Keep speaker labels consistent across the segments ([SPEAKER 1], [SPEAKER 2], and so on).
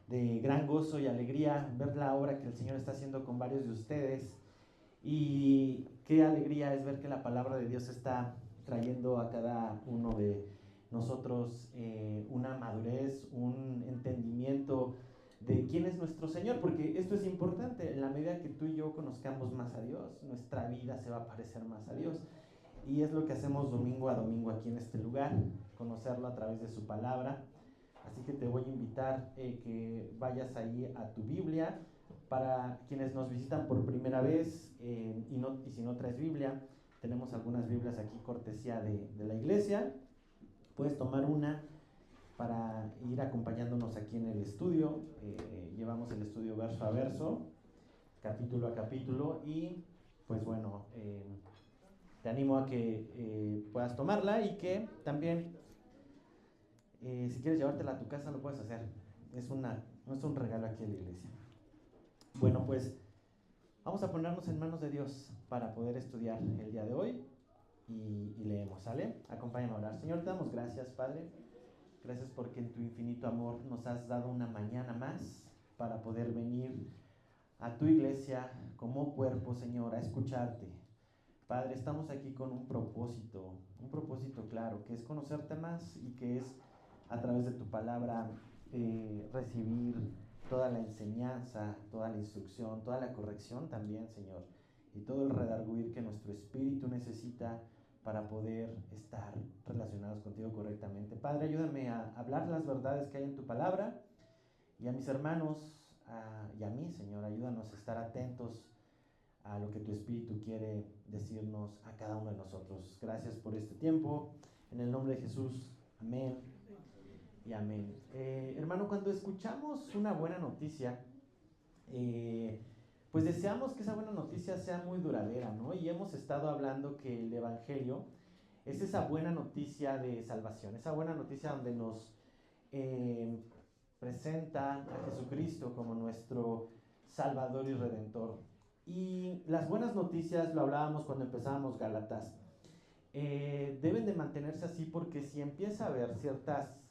[SPEAKER 1] de gran gozo y alegría ver la obra que el Señor está haciendo con varios de ustedes. Y qué alegría es ver que la palabra de Dios está trayendo a cada uno de nosotros una madurez, un entendimiento de quién es nuestro Señor, porque esto es importante. En la medida que tú y yo conozcamos más a Dios, nuestra vida se va a parecer más a Dios. Y es lo que hacemos domingo a domingo aquí en este lugar, conocerlo a través de su palabra. Así que te voy a invitar que vayas ahí a tu Biblia. Para quienes nos visitan por primera vez y si no traes Biblia, tenemos algunas Biblias aquí cortesía de la iglesia. Puedes tomar una para ir acompañándonos aquí en el estudio. Llevamos el estudio verso a verso, capítulo a capítulo, y pues bueno, te animo a que puedas tomarla y que también, si quieres llevártela a tu casa, lo puedes hacer. Es un regalo aquí en la iglesia. Bueno, pues vamos a ponernos en manos de Dios para poder estudiar el día de hoy y leemos, ¿sale? Acompáñame a orar. Señor, te damos gracias, Padre. Gracias porque en tu infinito amor nos has dado una mañana más para poder venir a tu iglesia como cuerpo, Señor, a escucharte. Padre, estamos aquí con un propósito claro, que es conocerte más y que es a través de tu palabra recibir toda la enseñanza, toda la instrucción, toda la corrección también, Señor, y todo el redarguir que nuestro espíritu necesita para poder estar relacionados contigo correctamente. Padre, ayúdame a hablar las verdades que hay en tu palabra y a mis hermanos y a mí, Señor, ayúdanos a estar atentos a lo que tu Espíritu quiere decirnos a cada uno de nosotros. Gracias por este tiempo. En el nombre de Jesús. Amén y amén. Hermano, cuando escuchamos una buena noticia, pues deseamos que esa buena noticia sea muy duradera, ¿no? Y hemos estado hablando que el Evangelio es esa buena noticia de salvación, esa buena noticia donde nos presenta a Jesucristo como nuestro Salvador y Redentor. Y las buenas noticias, lo hablábamos cuando empezábamos Gálatas, deben de mantenerse así, porque si empieza a haber ciertas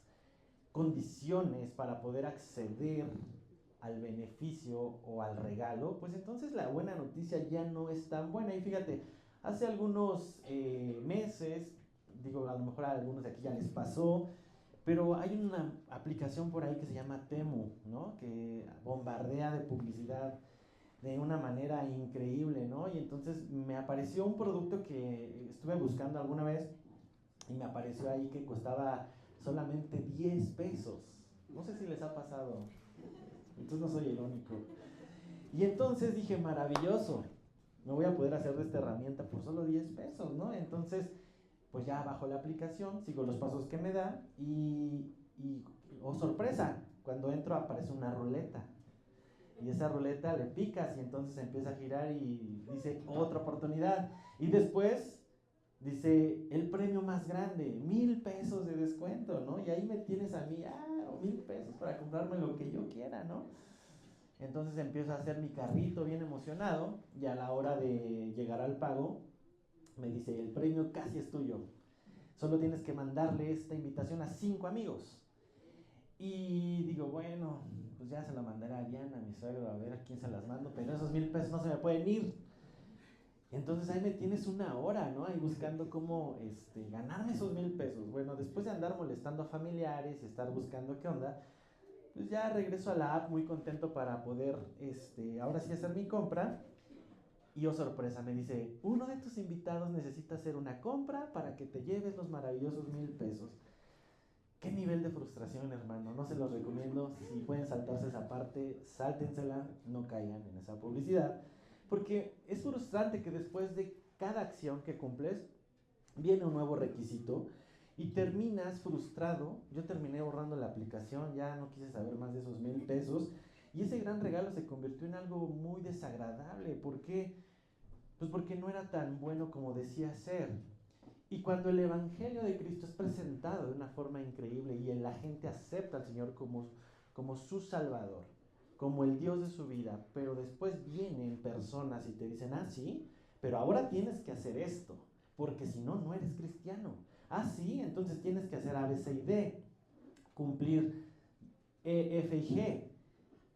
[SPEAKER 1] condiciones para poder acceder al beneficio o al regalo, pues entonces la buena noticia ya no es tan buena. Y fíjate, hace algunos meses, digo, a lo mejor a algunos de aquí ya les pasó, pero hay una aplicación por ahí que se llama Temu, ¿no? Que bombardea de publicidad de una manera increíble, ¿no? Y entonces me apareció un producto que estuve buscando alguna vez y me apareció ahí que costaba solamente 10 pesos. No sé si les ha pasado. Entonces no soy el único. Y entonces dije, maravilloso, me voy a poder hacer de esta herramienta por solo 10 pesos, ¿no? Entonces, pues ya bajo la aplicación, sigo los pasos que me da y oh sorpresa, cuando entro aparece una ruleta. Y esa ruleta le picas y entonces empieza a girar y dice otra oportunidad. Y después dice el premio más grande, 1,000 pesos de descuento, ¿no? Y ahí me tienes a mí, 1,000 pesos para comprarme lo que yo quiera, ¿no? Entonces empiezo a hacer mi carrito bien emocionado y a la hora de llegar al pago me dice, el premio casi es tuyo. Solo tienes que mandarle esta invitación a 5 amigos. Y digo, bueno, pues ya se lo mandaré a Diana, a mi suegro, a ver a quién se las mando, pero esos 1,000 pesos no se me pueden ir. Entonces ahí me tienes una hora, ¿no? Ahí buscando cómo ganarme esos 1,000 pesos. Bueno, después de andar molestando a familiares y estar buscando qué onda, pues ya regreso a la app muy contento para poder, ahora sí hacer mi compra. Y oh sorpresa, me dice, uno de tus invitados necesita hacer una compra para que te lleves los maravillosos 1,000 pesos. Qué nivel de frustración, hermano. No se los recomiendo. Si pueden saltarse esa parte, sáltensela, no caigan en esa publicidad. Porque es frustrante que después de cada acción que cumples, viene un nuevo requisito y terminas frustrado. Yo terminé borrando la aplicación, ya no quise saber más de esos 1,000 pesos. Y ese gran regalo se convirtió en algo muy desagradable. ¿Por qué? Pues porque no era tan bueno como decía ser. Y cuando el Evangelio de Cristo es presentado de una forma increíble y la gente acepta al Señor como su Salvador, como el Dios de su vida, pero después vienen personas y te dicen, sí, pero ahora tienes que hacer esto, porque si no, no eres cristiano. Sí, entonces tienes que hacer A, B, C y D, cumplir E, F y G.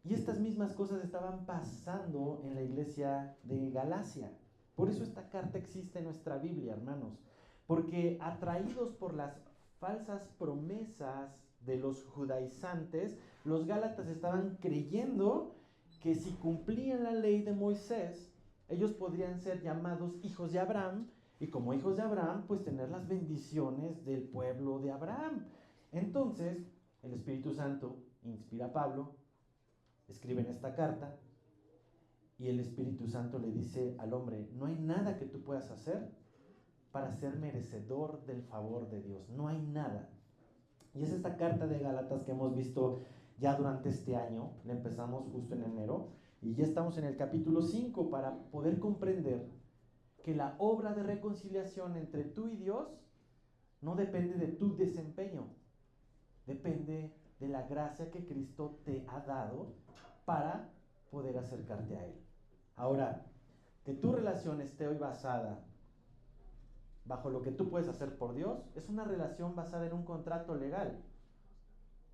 [SPEAKER 1] Y estas mismas cosas estaban pasando en la iglesia de Galacia. Por eso esta carta existe en nuestra Biblia, hermanos. Porque atraídos por las falsas promesas de los judaizantes, los gálatas estaban creyendo que si cumplían la ley de Moisés, ellos podrían ser llamados hijos de Abraham, y como hijos de Abraham, pues tener las bendiciones del pueblo de Abraham. Entonces, el Espíritu Santo inspira a Pablo, escribe en esta carta, y el Espíritu Santo le dice al hombre: no hay nada que tú puedas hacer para ser merecedor del favor de Dios, no hay nada. Y es esta carta de Gálatas que hemos visto ya durante este año, la empezamos justo en enero, y ya estamos en el capítulo 5 para poder comprender que la obra de reconciliación entre tú y Dios no depende de tu desempeño, depende de la gracia que Cristo te ha dado para poder acercarte a Él. Ahora, que tu relación esté hoy basada bajo lo que tú puedes hacer por Dios, es una relación basada en un contrato legal.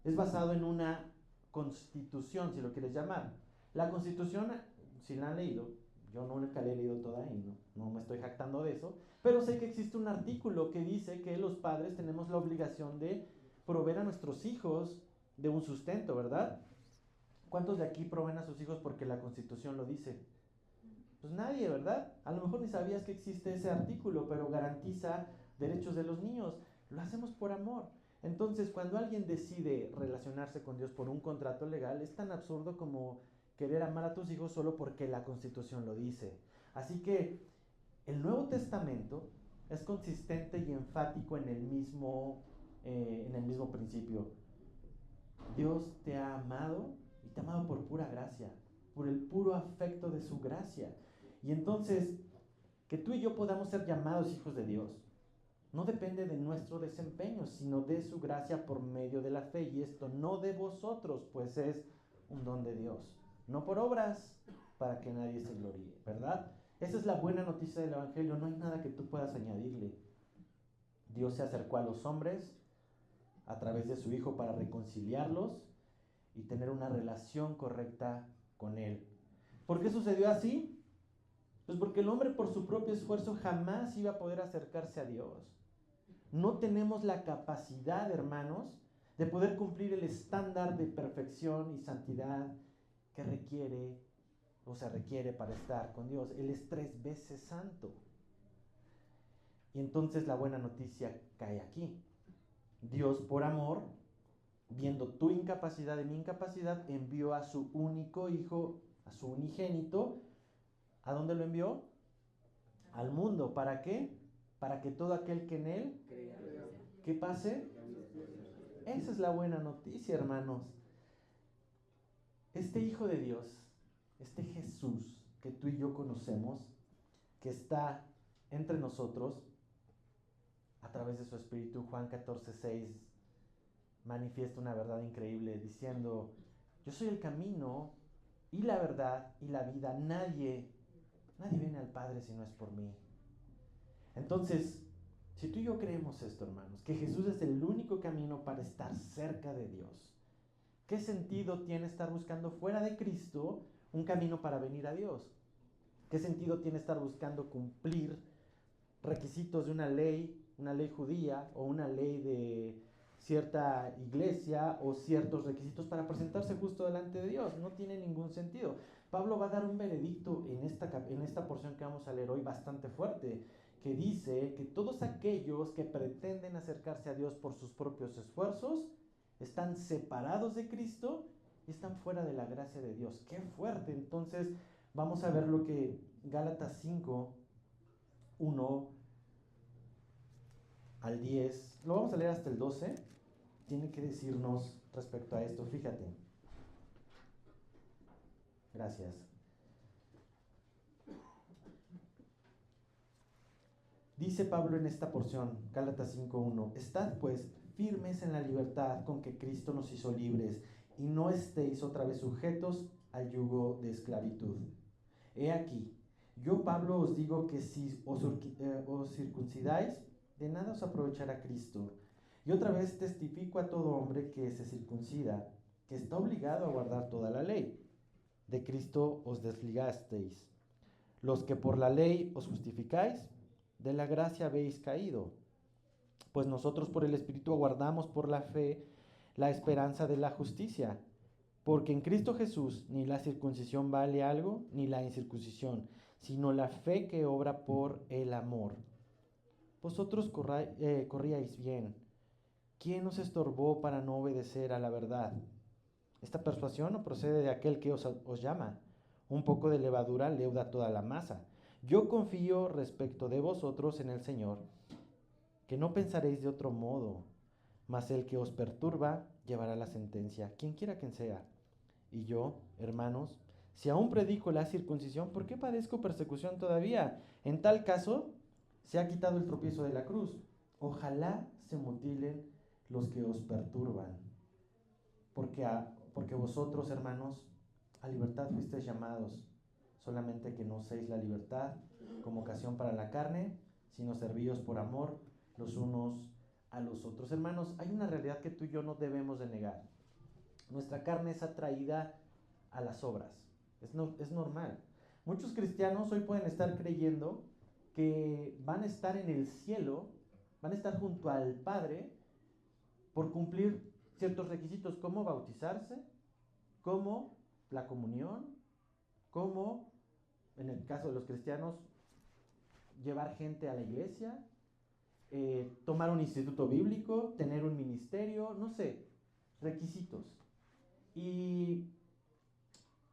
[SPEAKER 1] Es basado en una constitución, si lo quieres llamar. La constitución, si la han leído, yo nunca la he leído toda y no me estoy jactando de eso, pero sé que existe un artículo que dice que los padres tenemos la obligación de proveer a nuestros hijos de un sustento, ¿verdad? ¿Cuántos de aquí proveen a sus hijos porque la Constitución lo dice? Pues nadie, ¿verdad? A lo mejor ni sabías que existe ese artículo, pero garantiza derechos de los niños. Lo hacemos por amor. Entonces, cuando alguien decide relacionarse con Dios por un contrato legal, es tan absurdo como querer amar a tus hijos solo porque la Constitución lo dice. Así que el Nuevo Testamento es consistente y enfático en el mismo principio. Dios te ha amado, y te ha amado por pura gracia, por el puro afecto de su gracia. Y entonces, que tú y yo podamos ser llamados hijos de Dios no depende de nuestro desempeño, sino de su gracia por medio de la fe. Y esto no de vosotros, pues es un don de Dios, no por obras, para que nadie se gloríe, ¿verdad? Esa es la buena noticia del Evangelio. No hay nada que tú puedas añadirle. Dios se acercó a los hombres a través de su Hijo para reconciliarlos y tener una relación correcta con Él. ¿Por qué sucedió así? Pues porque el hombre por su propio esfuerzo jamás iba a poder acercarse a Dios. No tenemos la capacidad, hermanos, de poder cumplir el estándar de perfección y santidad que se requiere para estar con Dios. Él es 3 veces santo. Y entonces la buena noticia cae aquí. Dios, por amor, viendo tu incapacidad y mi incapacidad, envió a su único Hijo, a su unigénito. ¿A dónde lo envió? Al mundo. ¿Para qué? Para que todo aquel que en Él, ¿qué pase? Esa es la buena noticia, hermanos. Este Hijo de Dios, este Jesús que tú y yo conocemos, que está entre nosotros, a través de su Espíritu, Juan 14:6, manifiesta una verdad increíble, diciendo: yo soy el camino y la verdad y la vida. Nadie viene al Padre si no es por mí. Entonces, si tú y yo creemos esto, hermanos, que Jesús es el único camino para estar cerca de Dios, ¿qué sentido tiene estar buscando fuera de Cristo un camino para venir a Dios? ¿Qué sentido tiene estar buscando cumplir requisitos de una ley judía o una ley de cierta iglesia o ciertos requisitos para presentarse justo delante de Dios? No tiene ningún sentido. Pablo va a dar un veredicto en esta porción que vamos a leer hoy bastante fuerte, que dice que todos aquellos que pretenden acercarse a Dios por sus propios esfuerzos están separados de Cristo y están fuera de la gracia de Dios. ¡Qué fuerte! Entonces vamos a ver lo que Gálatas 5, 1 al 10, lo vamos a leer hasta el 12, tiene que decirnos respecto a esto. Fíjate. Gracias. Dice Pablo en esta porción, Gálatas 5:1: estad pues firmes en la libertad con que Cristo nos hizo libres, y no estéis otra vez sujetos al yugo de esclavitud. He aquí, yo Pablo os digo que si os circuncidáis, de nada os aprovechará Cristo. Y otra vez testifico a todo hombre que se circuncida, que está obligado a guardar toda la ley. de Cristo os desligasteis. Los que por la ley os justificáis, de la gracia habéis caído. Pues nosotros por el Espíritu aguardamos por la fe la esperanza de la justicia. Porque en Cristo Jesús ni la circuncisión vale algo, ni la incircuncisión, sino la fe que obra por el amor. Vosotros corríais bien. ¿Quién os estorbó para no obedecer a la verdad? Esta persuasión no procede de aquel que os llama. Un poco de levadura leuda toda la masa. Yo confío respecto de vosotros en el Señor, que no pensaréis de otro modo, mas el que os perturba llevará la sentencia, quien quiera que sea. Y yo, hermanos, si aún predico la circuncisión, ¿por qué padezco persecución todavía? En tal caso, se ha quitado el tropiezo de la cruz. Ojalá se mutilen los que os perturban. Porque vosotros, hermanos, a libertad fuisteis llamados, solamente que no uséis la libertad como ocasión para la carne, sino servíos por amor los unos a los otros. Hermanos, hay una realidad que tú y yo no debemos de negar. Nuestra carne es atraída a las obras. Es normal. Muchos cristianos hoy pueden estar creyendo que van a estar en el cielo, van a estar junto al Padre por cumplir ciertos requisitos, como bautizarse, como la comunión, como, en el caso de los cristianos, llevar gente a la iglesia, tomar un instituto bíblico, tener un ministerio, no sé, requisitos. Y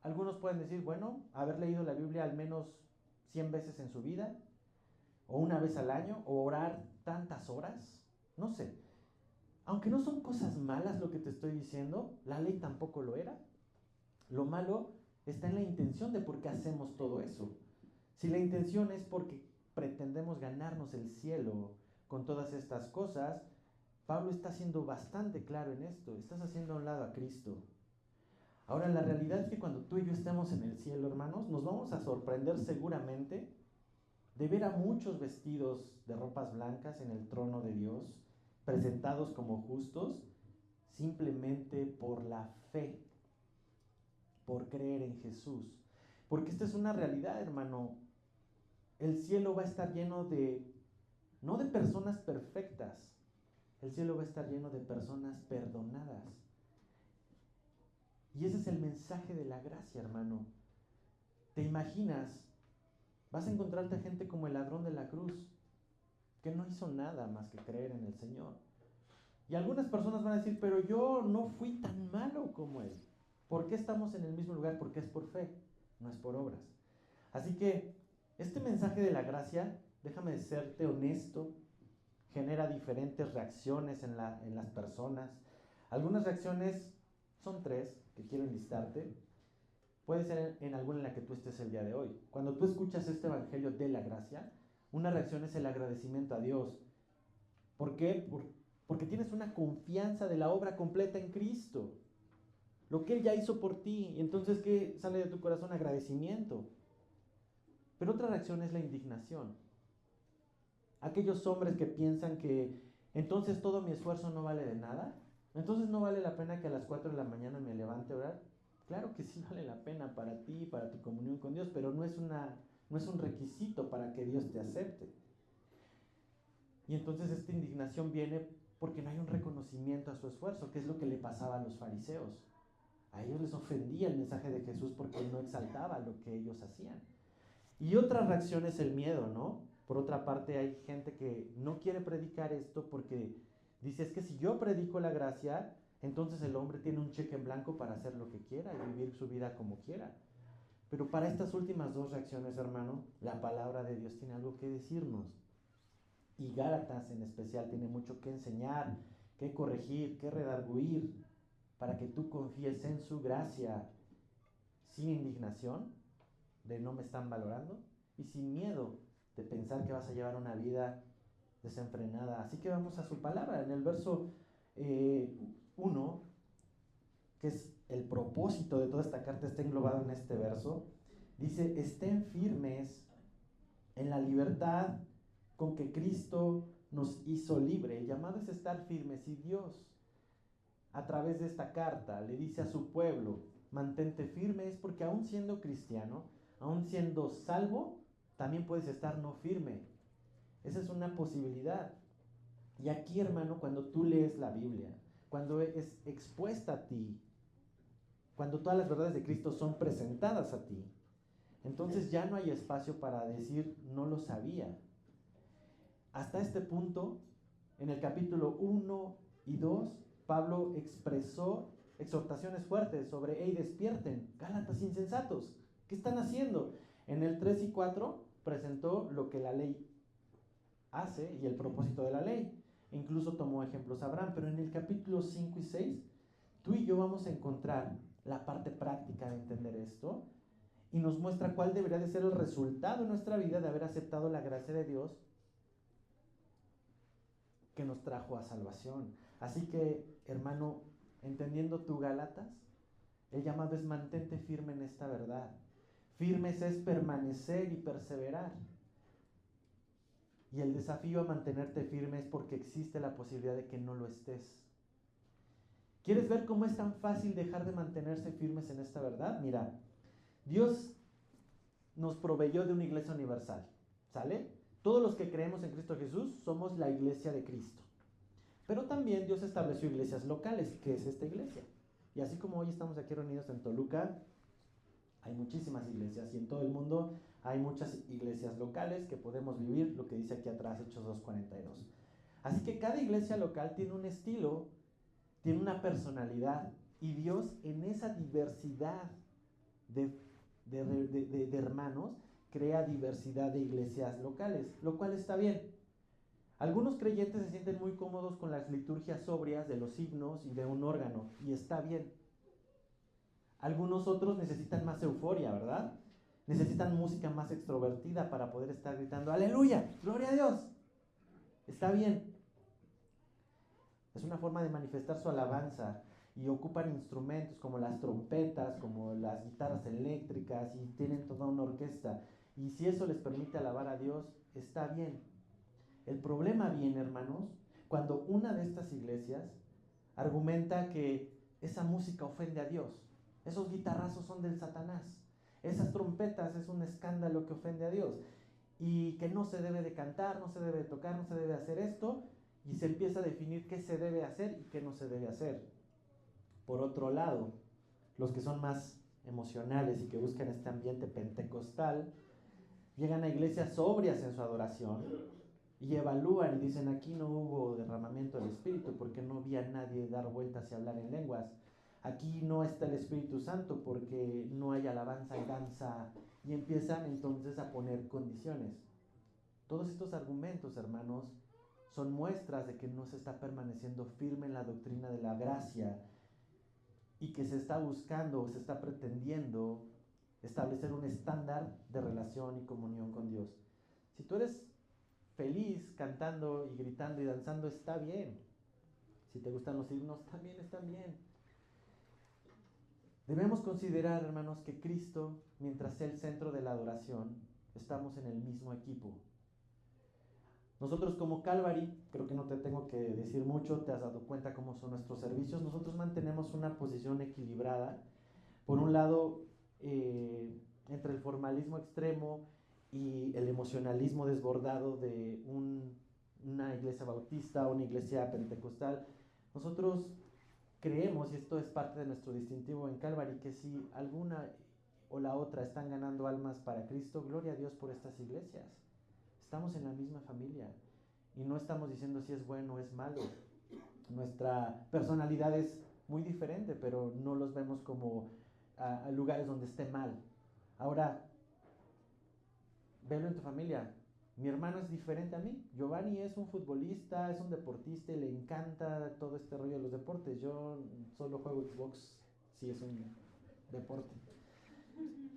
[SPEAKER 1] algunos pueden decir, bueno, haber leído la Biblia al menos 100 veces en su vida, o una vez al año, o orar tantas horas, no sé. Aunque no son cosas malas lo que te estoy diciendo, la ley tampoco lo era. Lo malo está en la intención de por qué hacemos todo eso. Si la intención es porque pretendemos ganarnos el cielo con todas estas cosas, Pablo está siendo bastante claro en esto. Estás haciendo a un lado a Cristo. Ahora, la realidad es que cuando tú y yo estemos en el cielo, hermanos, nos vamos a sorprender seguramente de ver a muchos vestidos de ropas blancas en el trono de Dios, presentados como justos, simplemente por la fe, por creer en Jesús. Porque esta es una realidad, hermano. El cielo va a estar lleno no de personas perfectas, el cielo va a estar lleno de personas perdonadas. Y ese es el mensaje de la gracia, hermano. ¿Te imaginas? Vas a encontrarte gente como el ladrón de la cruz, que no hizo nada más que creer en el Señor. Y algunas personas van a decir, pero yo no fui tan malo como él. ¿Por qué estamos en el mismo lugar? Porque es por fe, no es por obras. Así que este mensaje de la gracia, déjame serte honesto, genera diferentes reacciones en las personas. Algunas reacciones son 3 que quiero enlistarte. Puede ser en alguna en la que tú estés el día de hoy. Cuando tú escuchas este evangelio de la gracia, una reacción es el agradecimiento a Dios. ¿Por qué? Porque tienes una confianza de la obra completa en Cristo. Lo que Él ya hizo por ti. Y entonces, ¿qué sale de tu corazón? Agradecimiento. Pero otra reacción es la indignación. Aquellos hombres que piensan que entonces todo mi esfuerzo no vale de nada. Entonces no vale la pena que a las 4 de la mañana me levante a orar. Claro que sí vale la pena para ti, para tu comunión con Dios, pero no es un requisito para que Dios te acepte. Y entonces esta indignación viene porque no hay un reconocimiento a su esfuerzo, que es lo que le pasaba a los fariseos. A ellos les ofendía el mensaje de Jesús porque Él no exaltaba lo que ellos hacían. Y otra reacción es el miedo, ¿no? Por otra parte, hay gente que no quiere predicar esto porque dice, es que si yo predico la gracia, entonces el hombre tiene un cheque en blanco para hacer lo que quiera y vivir su vida como quiera. Pero para estas últimas 2 reacciones, hermano, la palabra de Dios tiene algo que decirnos. Y Gálatas en especial tiene mucho que enseñar, que corregir, que redarguir, para que tú confíes en su gracia sin indignación de no me están valorando y sin miedo de pensar que vas a llevar una vida desenfrenada. Así que vamos a su palabra. En el verso 1, que es el propósito de toda esta carta, está englobado en este verso, dice, estén firmes en la libertad con que Cristo nos hizo libre. El llamado es estar firmes y Dios, a través de esta carta, le dice a su pueblo, mantente firme, es porque aún siendo cristiano, aún siendo salvo, también puedes estar no firme. Esa es una posibilidad. Y aquí, hermano, cuando tú lees la Biblia, cuando es expuesta a ti, cuando todas las verdades de Cristo son presentadas a ti, entonces ya no hay espacio para decir no lo sabía. Hasta este punto, en el capítulo 1 y 2, Pablo expresó exhortaciones fuertes sobre, hey, despierten, Gálatas insensatos, ¿qué están haciendo? En el 3 y 4 presentó lo que la ley hace y el propósito de la ley. Incluso tomó ejemplos a Abraham, pero en el capítulo 5 y 6, tú y yo vamos a encontrar la parte práctica de entender esto y nos muestra cuál debería de ser el resultado en nuestra vida de haber aceptado la gracia de Dios que nos trajo a salvación. Así que, hermano, entendiendo tu Gálatas, el llamado es mantente firme en esta verdad. Firmes es permanecer y perseverar. Y el desafío a mantenerte firme es porque existe la posibilidad de que no lo estés. ¿Quieres ver cómo es tan fácil dejar de mantenerse firmes en esta verdad? Mira, Dios nos proveyó de una iglesia universal, ¿sale? Todos los que creemos en Cristo Jesús somos la iglesia de Cristo. Pero también Dios estableció iglesias locales, que es esta iglesia. Y así como hoy estamos aquí reunidos en Toluca, hay muchísimas iglesias y en todo el mundo hay muchas iglesias locales que podemos vivir, lo que dice aquí atrás Hechos 2:42. Así que cada iglesia local tiene un estilo, tiene una personalidad, y Dios en esa diversidad de hermanos crea diversidad de iglesias locales, lo cual está bien. Algunos creyentes se sienten muy cómodos con las liturgias sobrias de los himnos y de un órgano, y está bien. Algunos otros necesitan más euforia, ¿verdad? Necesitan música más extrovertida para poder estar gritando, ¡aleluya! ¡Gloria a Dios! Está bien. Es una forma de manifestar su alabanza y ocupan instrumentos como las trompetas, como las guitarras eléctricas y tienen toda una orquesta. Y si eso les permite alabar a Dios, está bien. El problema viene, hermanos, cuando una de estas iglesias argumenta que esa música ofende a Dios. Esos guitarrazos son del Satanás. Esas trompetas es un escándalo que ofende a Dios. Y que no se debe de cantar, no se debe de tocar, no se debe hacer esto. Y se empieza a definir qué se debe hacer y qué no se debe hacer. Por otro lado, los que son más emocionales y que buscan este ambiente pentecostal, llegan a iglesias sobrias en su adoración y evalúan y dicen, aquí no hubo derramamiento del Espíritu porque no vi a nadie dar vueltas y hablar en lenguas. Aquí no está el Espíritu Santo porque no hay alabanza y danza. Y empiezan entonces a poner condiciones. Todos estos argumentos, hermanos, son muestras de que no se está permaneciendo firme en la doctrina de la gracia y que se está buscando o se está pretendiendo establecer un estándar de relación y comunión con Dios. Si tú eres feliz cantando y gritando y danzando, está bien. Si te gustan los himnos, también están bien. Debemos considerar, hermanos, que Cristo, mientras sea el centro de la adoración, estamos en el mismo equipo. Nosotros como Calvary, creo que no te tengo que decir mucho, te has dado cuenta cómo son nuestros servicios. Nosotros mantenemos una posición equilibrada. Por un lado, entre el formalismo extremo y el emocionalismo desbordado de una iglesia bautista o una iglesia pentecostal, nosotros creemos, y esto es parte de nuestro distintivo en Calvary, que si alguna o la otra están ganando almas para Cristo, gloria a Dios por estas iglesias. Estamos en la misma familia y no estamos diciendo si es bueno o es malo. Nuestra personalidad es muy diferente, pero no los vemos como a lugares donde esté mal. Ahora, velo en tu familia. Mi hermano es diferente a mí. Giovanni es un futbolista, es un deportista y le encanta todo este rollo de los deportes. Yo solo juego Xbox si es un deporte.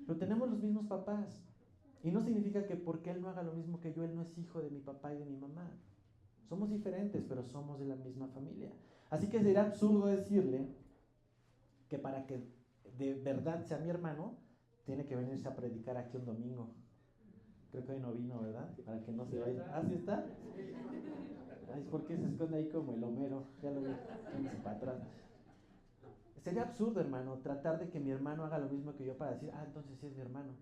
[SPEAKER 1] Pero tenemos los mismos papás. Y no significa que porque él no haga lo mismo que yo, él no es hijo de mi papá y de mi mamá. Somos diferentes, pero somos de la misma familia. Así que sería absurdo decirle que para que de verdad sea mi hermano, tiene que venirse a predicar aquí un domingo. Creo que hoy no vino, ¿verdad? Para que no se vaya. ¿Ah, sí está? Ay, ¿por qué se esconde ahí como el Homero? Ya lo vi, para atrás. sería absurdo, hermano, tratar de que mi hermano haga lo mismo que yo para decir, entonces sí es mi hermano.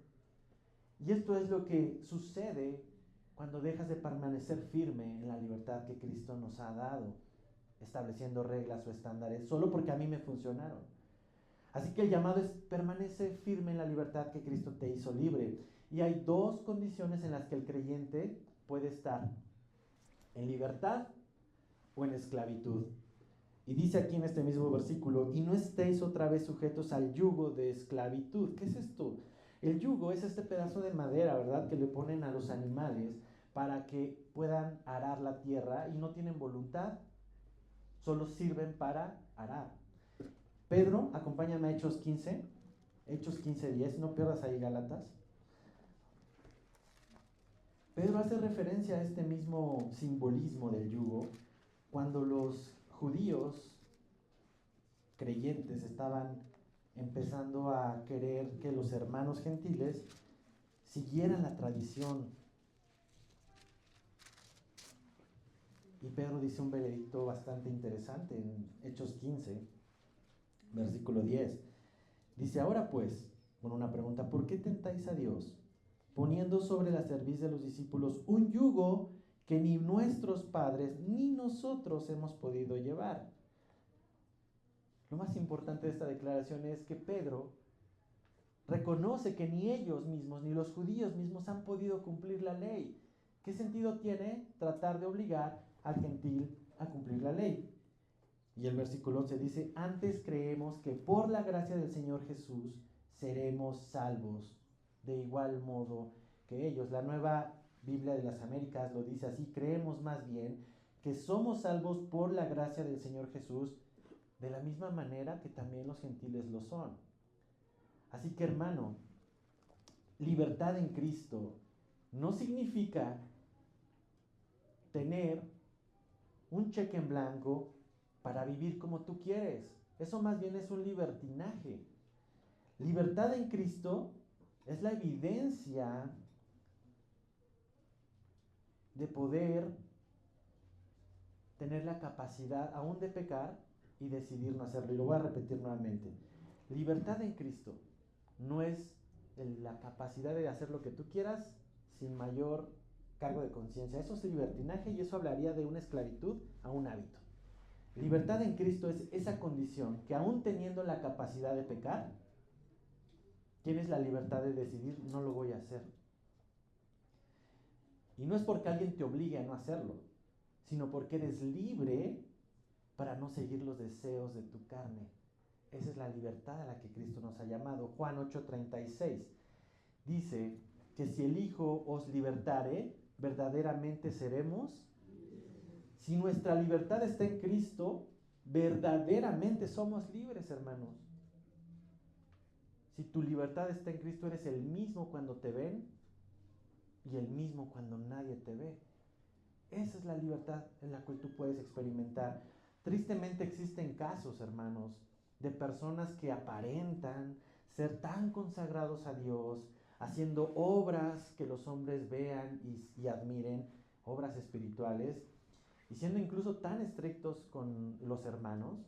[SPEAKER 1] Y esto es lo que sucede cuando dejas de permanecer firme en la libertad que Cristo nos ha dado, estableciendo reglas o estándares solo porque a mí me funcionaron. Así que el llamado es: permanece firme en la libertad que Cristo te hizo libre. Y hay dos condiciones en las que el creyente puede estar: en libertad o en esclavitud. Y dice aquí en este mismo versículo: y no estéis otra vez sujetos al yugo de esclavitud. ¿Qué es esto? El yugo es este pedazo de madera, ¿verdad?, que le ponen a los animales para que puedan arar la tierra, y no tienen voluntad, solo sirven para arar. Pedro, acompáñame a Hechos 15, Hechos 15:10, no pierdas ahí Gálatas. Pedro hace referencia a este mismo simbolismo del yugo cuando los judíos creyentes estaban empezando a querer que los hermanos gentiles siguieran la tradición. Y Pedro dice un veredicto bastante interesante en Hechos 15, versículo 10. Dice: ahora pues, con una pregunta, ¿por qué tentáis a Dios, poniendo sobre la cerviz de los discípulos un yugo que ni nuestros padres ni nosotros hemos podido llevar? Lo más importante de esta declaración es que Pedro reconoce que ni ellos mismos, ni los judíos mismos han podido cumplir la ley. ¿Qué sentido tiene tratar de obligar al gentil a cumplir la ley? Y el versículo 11 dice: antes creemos que por la gracia del Señor Jesús seremos salvos de igual modo que ellos. La Nueva Biblia de las Américas lo dice así: creemos más bien que somos salvos por la gracia del Señor Jesús, de la misma manera que también los gentiles lo son. Así que, hermano, libertad en Cristo no significa tener un cheque en blanco para vivir como tú quieres. Eso más bien es un libertinaje. Libertad en Cristo es la evidencia de poder tener la capacidad aún de pecar y decidir no hacerlo. Y lo voy a repetir nuevamente. Libertad en Cristo no es la capacidad de hacer lo que tú quieras sin mayor cargo de conciencia. Eso es libertinaje, y eso hablaría de una esclavitud a un hábito. Libertad en Cristo es esa condición que, aún teniendo la capacidad de pecar, tienes la libertad de decidir: no lo voy a hacer. Y no es porque alguien te obligue a no hacerlo, sino porque eres libre para no seguir los deseos de tu carne. Esa es la libertad a la que Cristo nos ha llamado. Juan 8:36 dice que si el Hijo os libertare, verdaderamente seremos. Si nuestra libertad está en Cristo, verdaderamente somos libres, hermanos. Si tu libertad está en Cristo, eres el mismo cuando te ven y el mismo cuando nadie te ve. Esa es la libertad en la cual tú puedes experimentar. Tristemente existen casos, hermanos, de personas que aparentan ser tan consagrados a Dios, haciendo obras que los hombres vean y admiren, obras espirituales, y siendo incluso tan estrictos con los hermanos,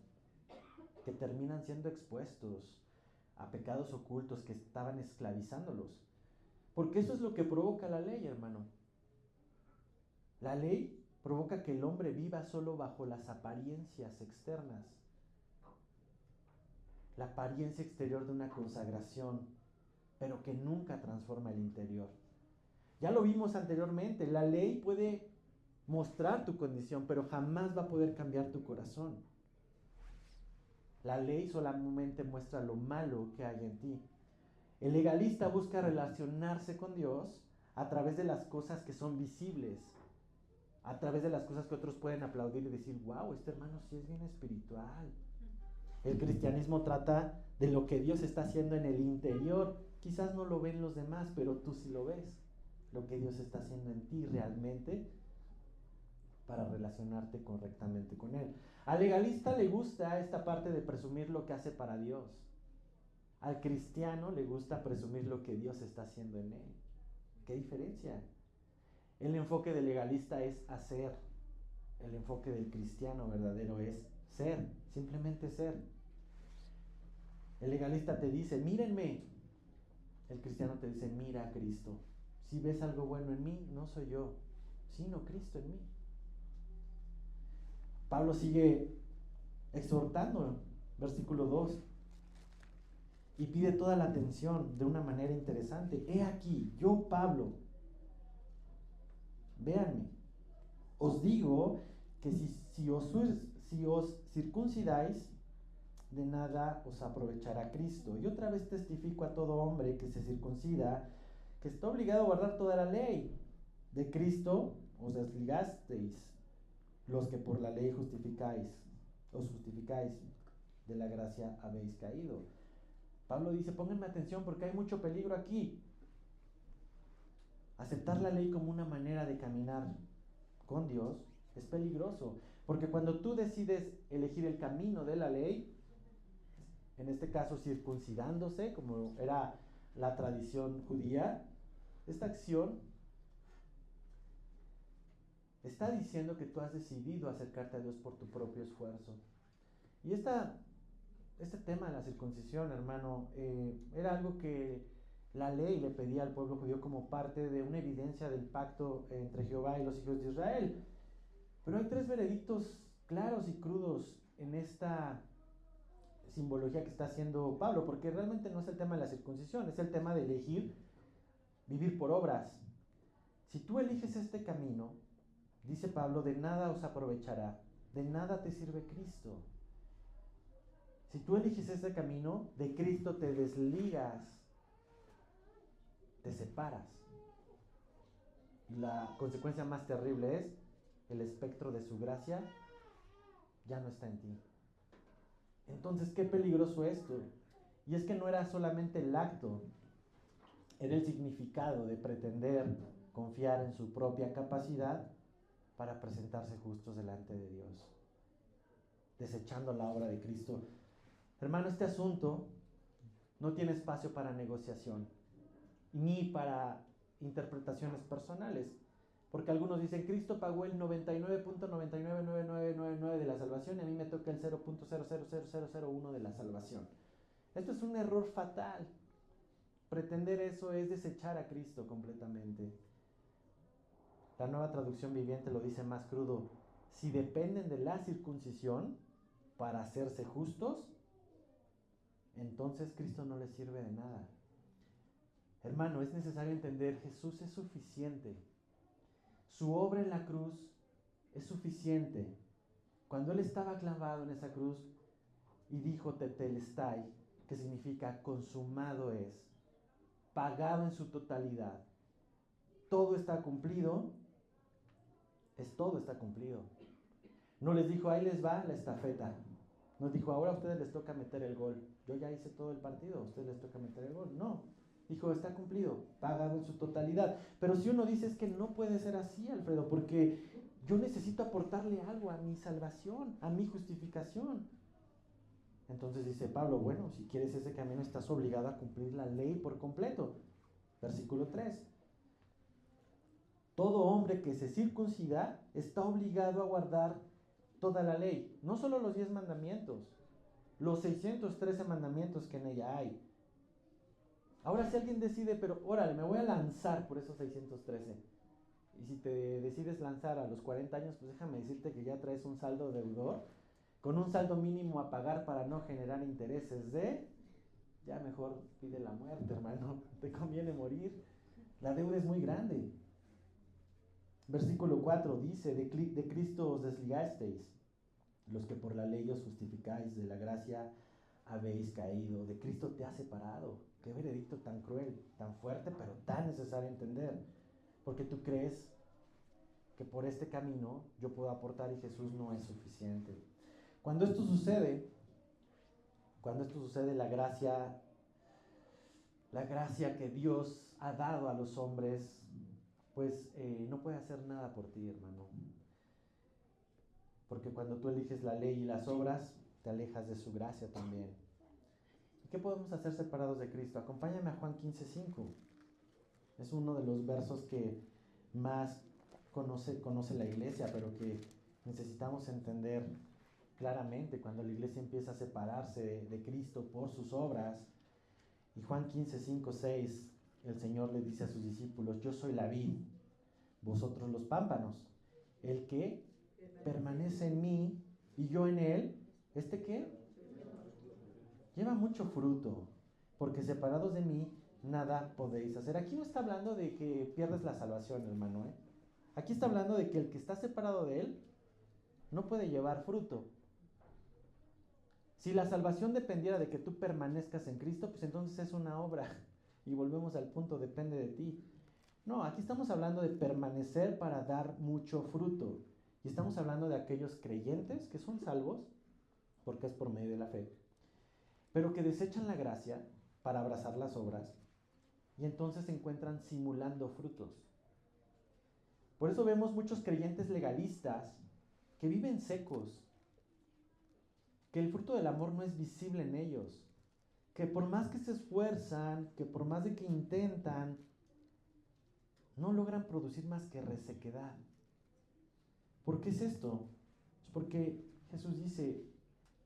[SPEAKER 1] que terminan siendo expuestos a pecados ocultos que estaban esclavizándolos. Porque eso es lo que provoca la ley, hermano. La ley provoca que el hombre viva solo bajo las apariencias externas. La apariencia exterior de una consagración, pero que nunca transforma el interior. Ya lo vimos anteriormente, la ley puede mostrar tu condición, pero jamás va a poder cambiar tu corazón. La ley solamente muestra lo malo que hay en ti. El legalista busca relacionarse con Dios a través de las cosas que son visibles, a través de las cosas que otros pueden aplaudir y decir: wow, este hermano sí es bien espiritual. El cristianismo trata de lo que Dios está haciendo en el interior. Quizás no lo ven los demás, pero tú sí lo ves. Lo que Dios está haciendo en ti realmente para relacionarte correctamente con Él. Al legalista le gusta esta parte de presumir lo que hace para Dios. Al cristiano le gusta presumir lo que Dios está haciendo en él. ¿Qué diferencia? El enfoque del legalista es hacer. El enfoque del cristiano verdadero es ser, simplemente ser. El legalista te dice, mírenme. El cristiano te dice, mira a Cristo. Si ves algo bueno en mí, no soy yo, sino Cristo en mí. Pablo sigue exhortando, versículo 2, y pide toda la atención de una manera interesante. He aquí, yo Pablo, véanme, os digo que si os circuncidáis, de nada os aprovechará Cristo. Y otra vez testifico a todo hombre que se circuncida, que está obligado a guardar toda la ley. De Cristo os desligasteis, los que por la ley os justificáis, de la gracia habéis caído. Pablo dice, pónganme atención porque hay mucho peligro aquí. Aceptar la ley como una manera de caminar con Dios es peligroso, porque cuando tú decides elegir el camino de la ley, en este caso circuncidándose, como era la tradición judía, esta acción está diciendo que tú has decidido acercarte a Dios por tu propio esfuerzo. Y este tema de la circuncisión, hermano, era algo que la ley le pedía al pueblo judío como parte de una evidencia del pacto entre Jehová y los hijos de Israel. Pero hay tres veredictos claros y crudos en esta simbología que está haciendo Pablo, porque realmente no es el tema de la circuncisión, es el tema de elegir vivir por obras. Si tú eliges este camino, dice Pablo, de nada os aprovechará, de nada te sirve Cristo. Si tú eliges este camino, de Cristo te desligas, te separas. Y la consecuencia más terrible es el espectro de su gracia ya no está en ti. Entonces, qué peligroso esto. Y es que no era solamente el acto, era el significado de pretender confiar en su propia capacidad para presentarse justos delante de Dios, desechando la obra de Cristo. Hermano, este asunto no tiene espacio para negociación, ni para interpretaciones personales, porque algunos dicen, Cristo pagó el 99.999999 de la salvación y a mí me toca el 0.000001 de la salvación. Esto es un error fatal. Pretender eso es desechar a Cristo completamente. La Nueva Traducción Viviente lo dice más crudo. Si dependen de la circuncisión para hacerse justos, entonces Cristo no les sirve de nada. Hermano, es necesario entender, Jesús es suficiente. Su obra en la cruz es suficiente. Cuando Él estaba clavado en esa cruz y dijo tetelestai, que significa consumado es, pagado en su totalidad, todo está cumplido, todo está cumplido. No les dijo, ahí les va la estafeta. Nos dijo, ahora a ustedes les toca meter el gol. Yo ya hice todo el partido, a ustedes les toca meter el gol. No, dijo, está cumplido, pagado en su totalidad. Pero si uno dice, es que no puede ser así, Alfredo, porque yo necesito aportarle algo a mi salvación, a mi justificación. Entonces dice Pablo, bueno, si quieres ese camino estás obligado a cumplir la ley por completo. Versículo 3. Todo hombre que se circuncida está obligado a guardar toda la ley, no solo los 10 mandamientos, los 613 mandamientos que en ella hay. Ahora si alguien decide, pero órale, me voy a lanzar por esos 613, y si te decides lanzar a los 40 años, pues déjame decirte que ya traes un saldo deudor, con un saldo mínimo a pagar para no generar intereses ya mejor pide la muerte, hermano, te conviene morir, la deuda es muy grande. Versículo 4 dice, de Cristo os desligasteis, los que por la ley os justificáis, de la gracia habéis caído. De Cristo te ha separado. Qué veredicto tan cruel, tan fuerte, pero tan necesario entender. Porque tú crees que por este camino yo puedo aportar y Jesús no es suficiente. Cuando esto sucede, la gracia que Dios ha dado a los hombres, pues no puede hacer nada por ti, hermano. Porque cuando tú eliges la ley y las obras, te alejas de su gracia también. ¿Qué podemos hacer separados de Cristo? Acompáñame a Juan 15:5. Es uno de los versos que más conoce la iglesia, pero que necesitamos entender claramente cuando la iglesia empieza a separarse de Cristo por sus obras. Y Juan 15, 5, 6, el Señor le dice a sus discípulos: yo soy la vid, vosotros los pámpanos. El que permanece en mí y yo en él, ¿este qué? Lleva mucho fruto, porque separados de mí nada podéis hacer. Aquí no está hablando de que pierdes la salvación, hermano, ¿eh? Aquí está hablando de que el que está separado de él no puede llevar fruto. Si la salvación dependiera de que tú permanezcas en Cristo, pues entonces es una obra. Y volvemos al punto, depende de ti. No, aquí estamos hablando de permanecer para dar mucho fruto. Y estamos hablando de aquellos creyentes que son salvos, porque es por medio de la fe, pero que desechan la gracia para abrazar las obras y entonces se encuentran simulando frutos. Por eso vemos muchos creyentes legalistas que viven secos, que el fruto del amor no es visible en ellos, que por más que se esfuerzan, que por más de que intentan, no logran producir más que resequedad. ¿Por qué es esto? Es porque Jesús dice: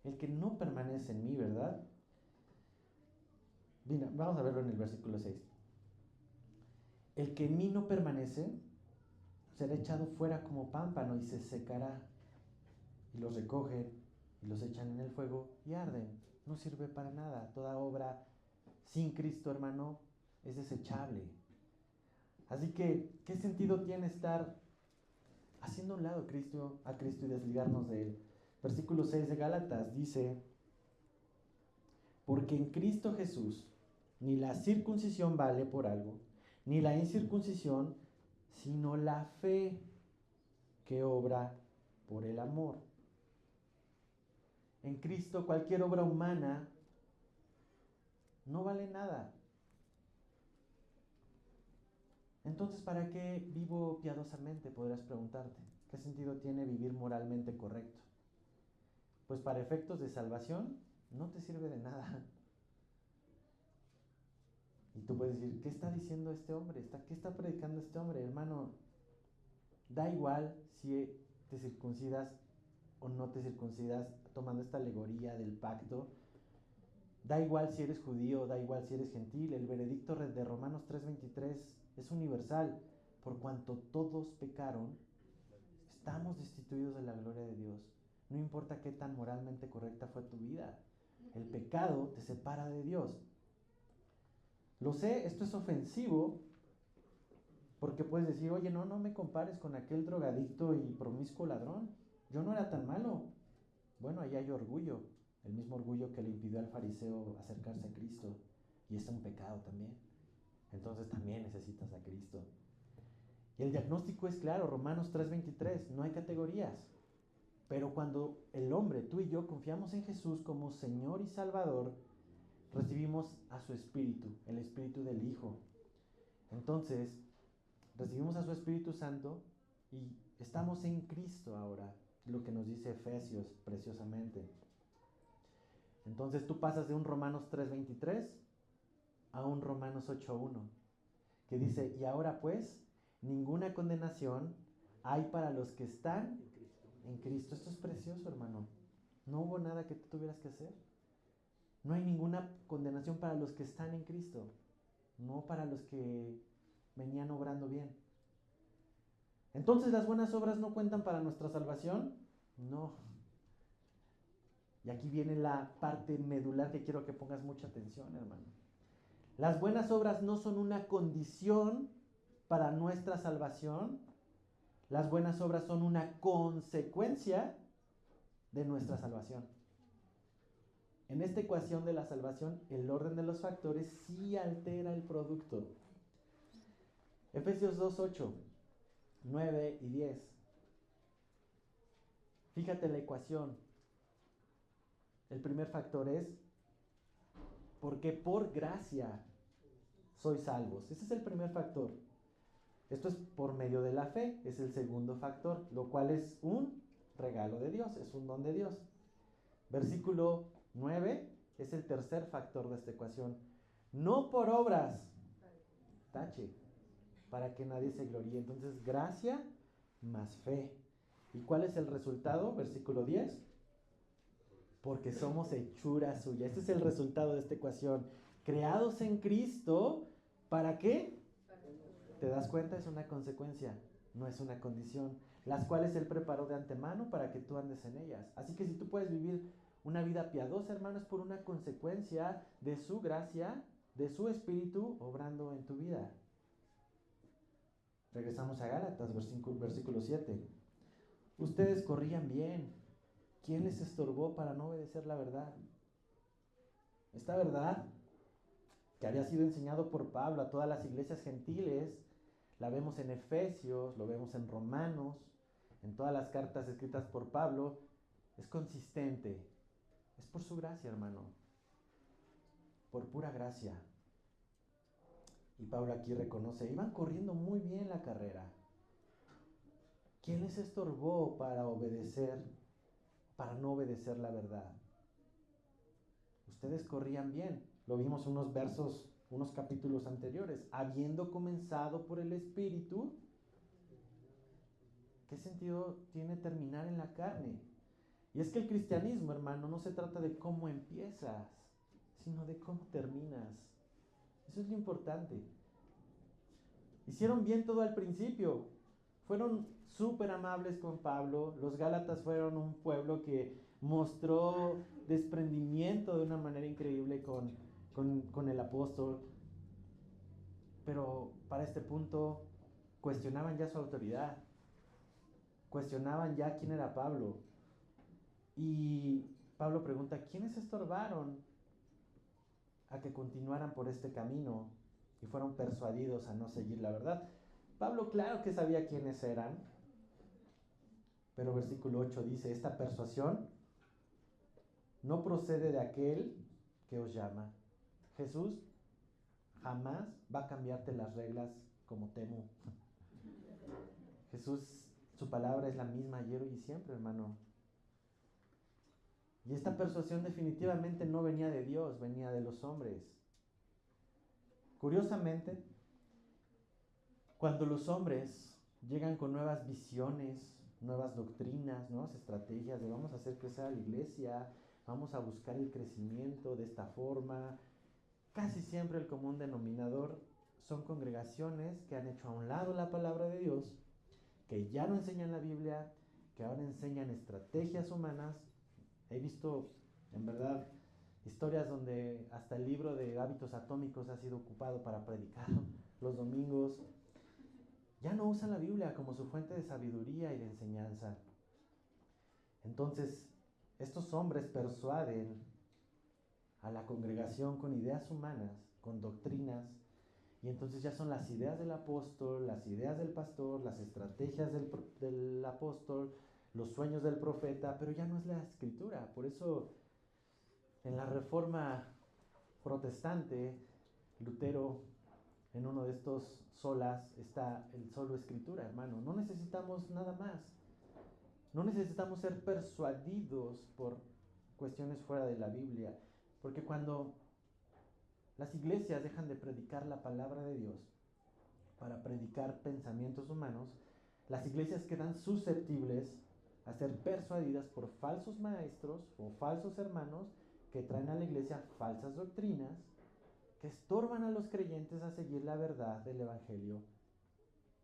[SPEAKER 1] el que no permanece en mí, ¿verdad? Mira, vamos a verlo en el versículo 6. El que en mí no permanece será echado fuera como pámpano y se secará. Y los recogen y los echan en el fuego y arden. No sirve para nada. Toda obra sin Cristo, hermano, es desechable. Así que, ¿qué sentido tiene estar haciendo a un lado a Cristo y desligarnos de Él? Versículo 6 de Gálatas dice: porque en Cristo Jesús ni la circuncisión vale por algo, ni la incircuncisión, sino la fe que obra por el amor. En Cristo cualquier obra humana no vale nada. Entonces, ¿para qué vivo piadosamente? Podrás preguntarte. ¿Qué sentido tiene vivir moralmente correcto? Pues para efectos de salvación no te sirve de nada. Y tú puedes decir: ¿qué está diciendo este hombre? ¿Qué está predicando este hombre? Hermano, da igual si te circuncidas o no te circuncidas, tomando esta alegoría del pacto. Da igual si eres judío, da igual si eres gentil. El veredicto de Romanos 3:23 es universal. Por cuanto todos pecaron, estamos destituidos de la gloria de Dios. No importa qué tan moralmente correcta fue tu vida. El pecado te separa de Dios. Lo sé, esto es ofensivo, porque puedes decir: oye, no me compares con aquel drogadicto y promiscuo ladrón. Yo no era tan malo. Bueno, ahí hay orgullo, el mismo orgullo que le impidió al fariseo acercarse a Cristo. Y es un pecado también. Entonces también necesitas a Cristo. Y el diagnóstico es claro, Romanos 3:23, no hay categorías. Pero cuando el hombre, tú y yo, confiamos en Jesús como Señor y Salvador, recibimos a su Espíritu, el Espíritu del Hijo. Entonces, recibimos a su Espíritu Santo y estamos en Cristo ahora, lo que nos dice Efesios preciosamente. Entonces tú pasas de un Romanos 3:23 a un Romanos 8:1, que dice: y ahora pues, ninguna condenación hay para los que están en Cristo. Esto es precioso, hermano. No hubo nada que tú tuvieras que hacer. No hay ninguna condenación para los que están en Cristo, no para los que venían obrando bien. Entonces, ¿las buenas obras no cuentan para nuestra salvación? No. Y aquí viene la parte medular que quiero que pongas mucha atención, hermano. Las buenas obras no son una condición para nuestra salvación. Las buenas obras son una consecuencia de nuestra salvación. En esta ecuación de la salvación, el orden de los factores sí altera el producto. Efesios 2:8, 9 y 10. Fíjate la ecuación. El primer factor es: porque por gracia sois salvos. Ese es el primer factor. Esto es por medio de la fe, es el segundo factor, lo cual es un regalo de Dios, es un don de Dios. Versículo 9 es el tercer factor de esta ecuación. No por obras, tache, para que nadie se gloríe. Entonces, gracia más fe. ¿Y cuál es el resultado? Versículo 10. porque somos hechura suya. Este es el resultado de esta ecuación. Creados en Cristo, ¿para qué? ¿Te das cuenta? Es una consecuencia, no es una condición. Las cuales Él preparó de antemano para que tú andes en ellas. Así que si tú puedes vivir una vida piadosa, hermano, es por una consecuencia de su gracia, de su espíritu obrando en tu vida. Regresamos a Gálatas, versículo 7. Ustedes corrían bien. ¿Quién les estorbó para no obedecer la verdad? Esta verdad, que había sido enseñado por Pablo a todas las iglesias gentiles, la vemos en Efesios, lo vemos en Romanos, en todas las cartas escritas por Pablo, es consistente. Es por su gracia, hermano. Por pura gracia. Y Pablo aquí reconoce, iban corriendo muy bien la carrera. ¿Quién les estorbó para no obedecer la verdad? Ustedes corrían bien. Lo vimos unos capítulos anteriores. Habiendo comenzado por el Espíritu, ¿qué sentido tiene terminar en la carne? Y es que el cristianismo, hermano, no se trata de cómo empiezas, sino de cómo terminas. Eso es lo importante. Hicieron bien todo al principio. Fueron súper amables con Pablo. Los Gálatas fueron un pueblo que mostró desprendimiento de una manera increíble con el apóstol. Pero para este punto cuestionaban ya su autoridad. Cuestionaban ya quién era Pablo. Y Pablo pregunta, ¿quiénes estorbaron a que continuaran por este camino y fueron persuadidos a no seguir la verdad? Pablo claro que sabía quiénes eran, pero versículo 8 dice, esta persuasión no procede de aquel que os llama. Jesús jamás va a cambiarte las reglas como Temu. Jesús, su palabra es la misma ayer, hoy y siempre, hermano. Y esta persuasión definitivamente no venía de Dios, venía de los hombres. Curiosamente, cuando los hombres llegan con nuevas visiones, nuevas doctrinas, nuevas estrategias de vamos a hacer crecer a la iglesia, vamos a buscar el crecimiento de esta forma, casi siempre el común denominador son congregaciones que han hecho a un lado la palabra de Dios, que ya no enseñan la Biblia, que ahora enseñan estrategias humanas. He visto, en verdad, historias donde hasta el libro de hábitos atómicos ha sido ocupado para predicar los domingos. Ya no usan la Biblia como su fuente de sabiduría y de enseñanza. Entonces, estos hombres persuaden a la congregación con ideas humanas, con doctrinas, y entonces ya son las ideas del apóstol, las ideas del pastor, las estrategias del apóstol, los sueños del profeta, pero ya no es la escritura. Por eso en la Reforma protestante, Lutero, en uno de estos solas, está el solo escritura, hermano. No necesitamos nada más. No necesitamos ser persuadidos por cuestiones fuera de la Biblia, porque cuando las iglesias dejan de predicar la palabra de Dios para predicar pensamientos humanos, las iglesias quedan susceptibles a ser persuadidas por falsos maestros o falsos hermanos que traen a la iglesia falsas doctrinas que estorban a los creyentes a seguir la verdad del evangelio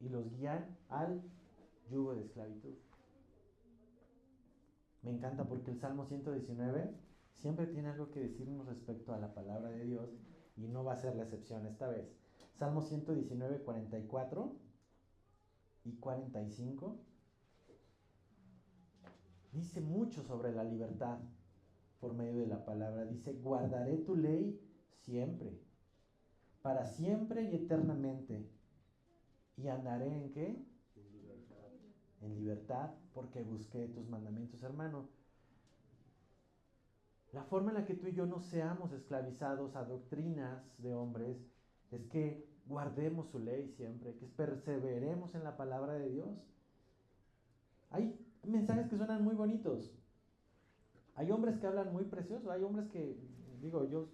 [SPEAKER 1] y los guían al yugo de esclavitud. Me encanta porque el Salmo 119 siempre tiene algo que decirnos respecto a la palabra de Dios y no va a ser la excepción esta vez. Salmo 119, 44 y 45 dice mucho sobre la libertad por medio de la palabra. Dice, guardaré tu ley siempre, para siempre y eternamente. ¿Y andaré en qué?
[SPEAKER 2] En libertad.
[SPEAKER 1] En libertad, porque busqué tus mandamientos, hermano. La forma en la que tú y yo no seamos esclavizados a doctrinas de hombres es que guardemos su ley siempre, que perseveremos en la palabra de Dios. Hay mensajes que suenan muy bonitos. Hay hombres que hablan muy precioso. Hay hombres que, digo, yo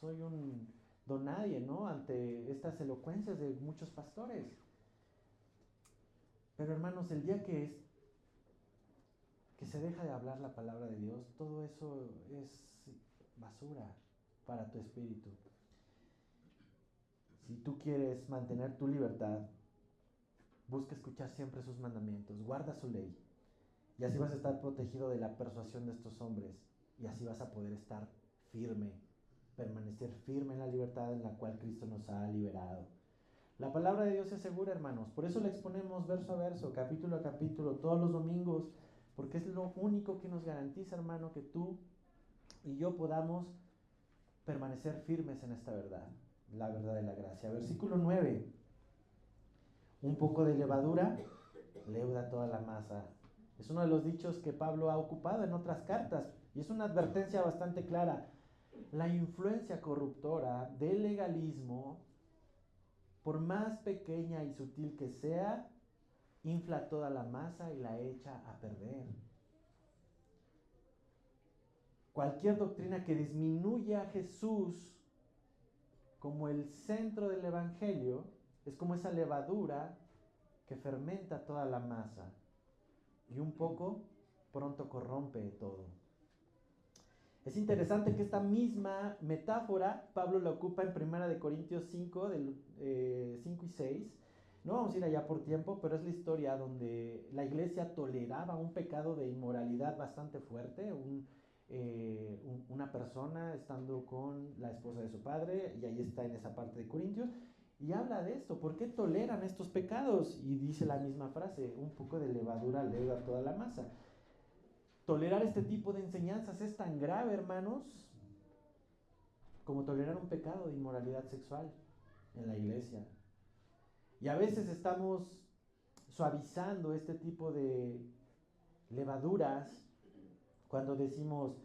[SPEAKER 1] soy un don nadie, ¿no? Ante estas elocuencias de muchos pastores. Pero hermanos, el día que que se deja de hablar la palabra de Dios, todo eso es basura para tu espíritu. Si tú quieres mantener tu libertad, busca escuchar siempre sus mandamientos, guarda su ley, y así vas a estar protegido de la persuasión de estos hombres, y así vas a poder estar firme, permanecer firme en la libertad en la cual Cristo nos ha liberado. La palabra de Dios es segura, hermanos, por eso la exponemos verso a verso, capítulo a capítulo, todos los domingos, porque es lo único que nos garantiza, hermano, que tú y yo podamos permanecer firmes en esta verdad, la verdad de la gracia. Versículo 9. Un poco de levadura leuda toda la masa. Es uno de los dichos que Pablo ha ocupado en otras cartas y es una advertencia bastante clara. La influencia corruptora del legalismo, por más pequeña y sutil que sea, infla toda la masa y la echa a perder. Cualquier doctrina que disminuya a Jesús como el centro del evangelio es como esa levadura que fermenta toda la masa y un poco pronto corrompe todo. Es interesante que esta misma metáfora Pablo la ocupa en 1 Corintios 5, 5 y 6. No vamos a ir allá por tiempo, pero es la historia donde la iglesia toleraba un pecado de inmoralidad bastante fuerte, una persona estando con la esposa de su padre, y ahí está en esa parte de Corintios, y habla de esto, ¿por qué toleran estos pecados? Y dice la misma frase, un poco de levadura leuda toda la masa. Tolerar este tipo de enseñanzas es tan grave, hermanos, como tolerar un pecado de inmoralidad sexual en la iglesia. Y a veces estamos suavizando este tipo de levaduras cuando decimos,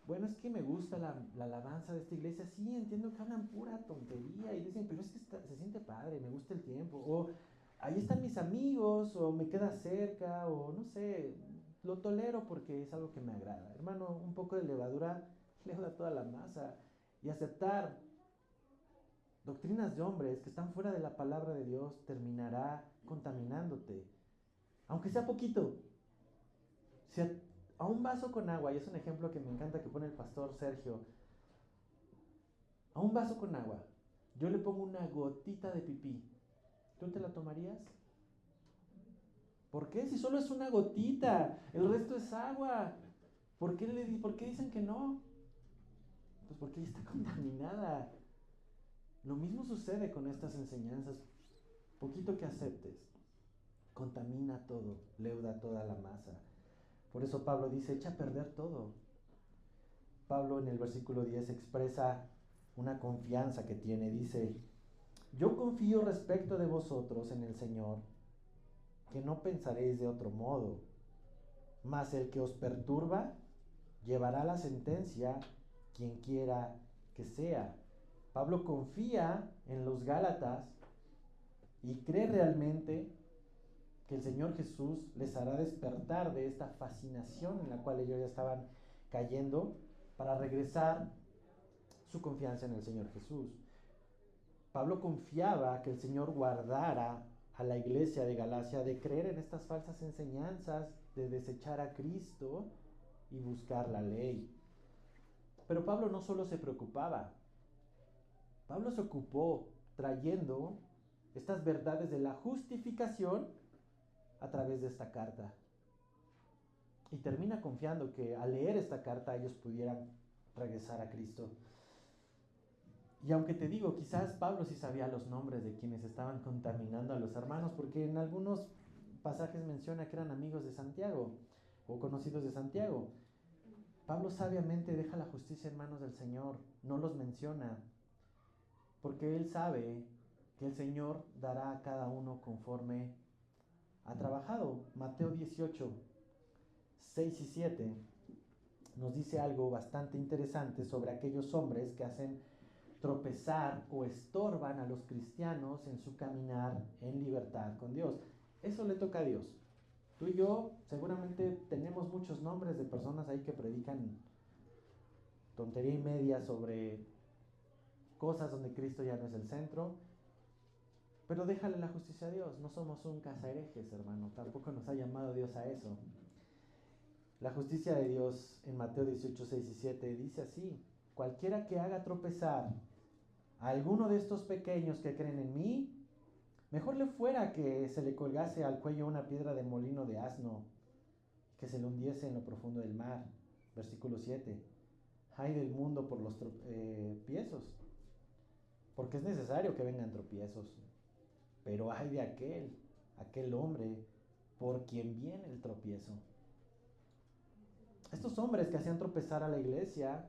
[SPEAKER 1] bueno, es que me gusta la alabanza de esta iglesia. Sí, entiendo que hablan pura tontería y dicen, pero es que se siente padre, me gusta el tiempo. O ahí están mis amigos, o me queda cerca, o no sé, lo tolero porque es algo que me agrada. Hermano, un poco de levadura leuda toda la masa. Y aceptar doctrinas de hombres que están fuera de la palabra de Dios terminará contaminándote. Aunque sea poquito. Si a un vaso con agua, y es un ejemplo que me encanta que pone el pastor Sergio, a un vaso con agua, yo le pongo una gotita de pipí, ¿tú te la tomarías? ¿Por qué? Si solo es una gotita, el resto es agua. ¿Por qué dicen que no? Pues porque ella está contaminada. Lo mismo sucede con estas enseñanzas. Poquito que aceptes, contamina todo, leuda toda la masa. Por eso Pablo dice, echa a perder todo. Pablo en el versículo 10 expresa una confianza que tiene. Dice, yo confío respecto de vosotros en el Señor, que no pensaréis de otro modo, mas el que os perturba llevará la sentencia, quien quiera que sea. Pablo confía en los Gálatas y cree realmente que el Señor Jesús les hará despertar de esta fascinación en la cual ellos ya estaban cayendo para regresar su confianza en el Señor Jesús. Pablo confiaba que el Señor guardara a la iglesia de Galacia de creer en estas falsas enseñanzas, de desechar a Cristo y buscar la ley. Pero Pablo no solo se preocupaba, Pablo se ocupó trayendo estas verdades de la justificación a través de esta carta. Y termina confiando que al leer esta carta ellos pudieran regresar a Cristo. Y aunque te digo, quizás Pablo sí sabía los nombres de quienes estaban contaminando a los hermanos, porque en algunos pasajes menciona que eran amigos de Santiago o conocidos de Santiago. Pablo sabiamente deja la justicia en manos del Señor, no los menciona, porque él sabe que el Señor dará a cada uno conforme ha trabajado. Mateo 18, 6 y 7 nos dice algo bastante interesante sobre aquellos hombres que hacen tropezar o estorban a los cristianos en su caminar en libertad con Dios. Eso le toca a Dios. Tú y yo seguramente tenemos muchos nombres de personas ahí que predican tontería y media sobre cosas donde Cristo ya no es el centro, pero déjale la justicia a Dios. No somos un cazaherejes, hermano, tampoco nos ha llamado Dios a eso. La justicia de Dios en Mateo 18, 6 y 7 dice así: cualquiera que haga tropezar a alguno de estos pequeños que creen en mí, mejor le fuera que se le colgase al cuello una piedra de molino de asno, que se le hundiese en lo profundo del mar. Versículo 7. Ay del mundo por los tropiezos, porque es necesario que vengan tropiezos, pero ay de aquel hombre por quien viene el tropiezo. Estos hombres que hacían tropezar a la iglesia,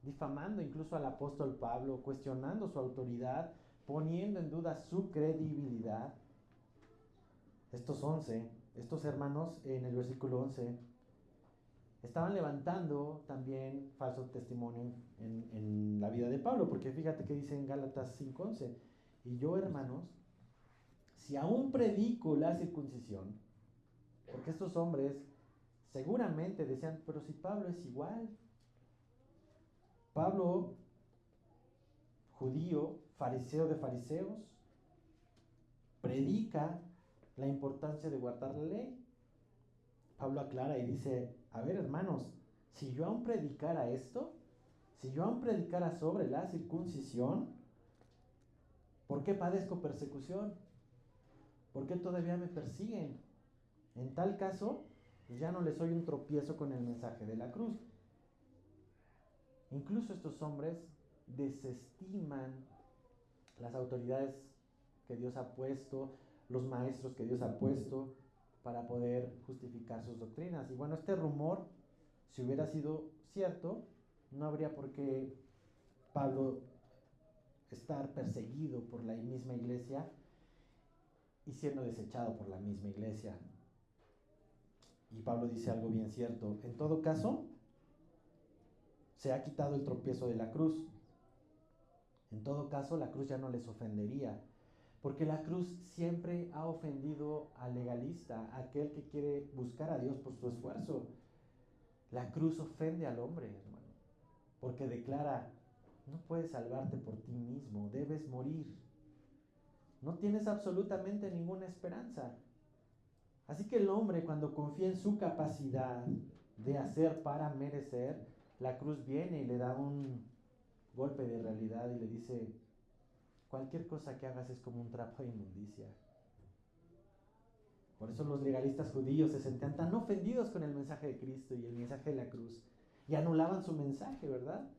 [SPEAKER 1] difamando incluso al apóstol Pablo, cuestionando su autoridad, poniendo en duda su credibilidad. Estos hermanos en el versículo 11, estaban levantando también falso testimonio en la vida de Pablo, porque fíjate que dice en Gálatas 5:11, y yo, hermanos, si aún predico la circuncisión, porque estos hombres seguramente decían, pero si Pablo es igual, Pablo, judío, fariseo de fariseos, predica la importancia de guardar la ley. Pablo aclara y dice, a ver hermanos, si yo aún predicara esto, si yo aún predicara sobre la circuncisión, ¿por qué padezco persecución? ¿Por qué todavía me persiguen? En tal caso, pues ya no les soy un tropiezo con el mensaje de la cruz. Incluso estos hombres desestiman las autoridades que Dios ha puesto, los maestros que Dios ha puesto para poder justificar sus doctrinas. Y bueno, este rumor, si hubiera sido cierto, no habría por qué Pablo estar perseguido por la misma iglesia y siendo desechado por la misma iglesia. Y Pablo dice algo bien cierto: en todo caso, se ha quitado el tropiezo de la cruz. En todo caso, la cruz ya no les ofendería, porque la cruz siempre ha ofendido al legalista, a aquel que quiere buscar a Dios por su esfuerzo. La cruz ofende al hombre, hermano, porque declara, no puedes salvarte por ti mismo, debes morir. No tienes absolutamente ninguna esperanza. Así que el hombre, cuando confía en su capacidad de hacer para merecer, la cruz viene y le da un golpe de realidad y le dice, cualquier cosa que hagas es como un trapo de inmundicia. Por eso los legalistas judíos se sentían tan ofendidos con el mensaje de Cristo y el mensaje de la cruz, y anulaban su mensaje, ¿verdad?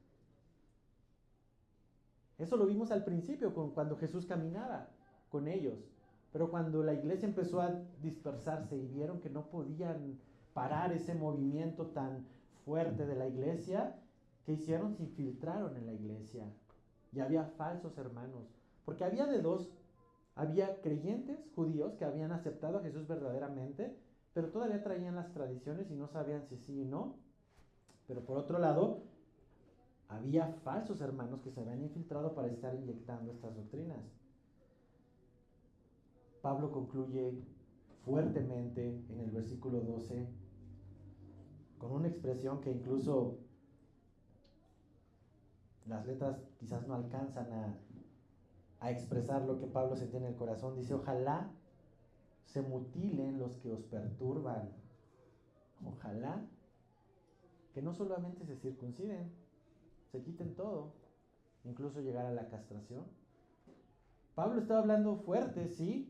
[SPEAKER 1] Eso lo vimos al principio, cuando Jesús caminaba con ellos. Pero cuando la iglesia empezó a dispersarse y vieron que no podían parar ese movimiento tan fuerte de la iglesia, ¿qué hicieron? Se infiltraron en la iglesia. Y había falsos hermanos. Porque había de dos: había creyentes judíos que habían aceptado a Jesús verdaderamente, pero todavía traían las tradiciones y no sabían si sí o no. Pero por otro lado, había falsos hermanos que se habían infiltrado para estar inyectando estas doctrinas. Pablo concluye fuertemente en el versículo 12 con una expresión que incluso las letras quizás no alcanzan a expresar lo que Pablo sentía en el corazón. Dice, ojalá se mutilen los que os perturban. Ojalá que no solamente se circunciden, se quiten todo, incluso llegar a la castración. Pablo estaba hablando fuerte, sí,